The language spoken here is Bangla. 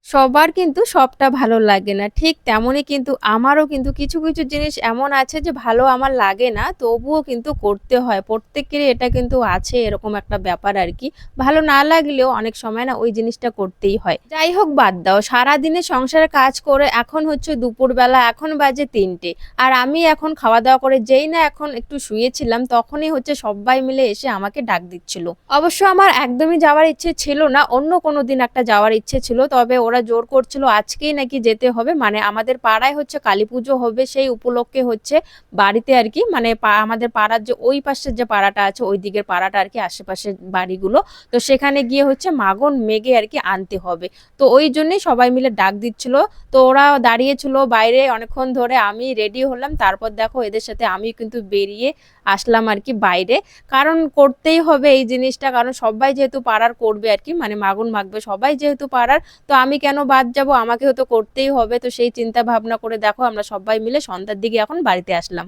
সবার কিন্তু সবটা ভালো লাগে না। ঠিক তেমনই কিন্তু আমারও কিন্তু কিছু, কিছু জিনিস এমন আছে যে ভালো আমার লাগে না, তবুও কিন্তু করতে হয়। প্রত্যেকেরই এটা কিন্তু আছে এরকম একটা ব্যাপার আরকি। ভালো না লাগলেও অনেক সময় না ওই জিনিসটা করতেই হয়। যাই হোক বাদ দাও। সারাদিনে সংসারের কাজ করে এখন হচ্ছে দুপুরবেলা, এখন বাজে ৩:০০ আর আমি এখন খাওয়া-দাওয়া করে যেই না এখন একটু শুয়েছিলাম, তখনই হচ্ছে সব্বাই মিলে এসে আমাকে ডাক দিচ্ছিল। অবশ্য আমার একদমই যাওয়ার ইচ্ছে ছিল না। অন্য কোনো দিন একটা যাওয়ার ইচ্ছে ছিল। তবে ওরা জোর করছিল আজকেই নাকি যেতে হবে। মানে আমাদের পাড়ায় হচ্ছে কালীপুজো হবে সেই উপলক্ষে হচ্ছে বাড়িতে আরকি মানে আমাদের পাড়ার যে ওই পাশের যে পাড়াটা আছে ওই দিকের পাড়াটা আরকি আশেপাশের বাড়িগুলো। তো সেখানে গিয়ে হচ্ছে মাগন মেগে আরকি আনতে হবে। তো ওই জন্যই সবাই মিলে ডাক দিচ্ছিল। তো ওরা দাঁড়িয়েছিল বাইরে অনেকক্ষণ ধরে। আমি রেডি হলাম। তারপর দেখো এদের সাথে আমিও কিন্তু বেরিয়ে আসলাম আরকি বাইরে। কারণ করতেই হবে এই জিনিসটা। কারণ সব্বাই যেহেতু পাড়ার করবে আরকি মানে মাগুন মাখবে সবাই যেহেতু পাড়ার, তো আমি কেন বাদ যাবো? আমাকেও তো করতেই হবে। তো সেই চিন্তা ভাবনা করে দেখো আমরা সব্বাই মিলে সন্ধ্যার দিকে এখন বাড়িতে আসলাম।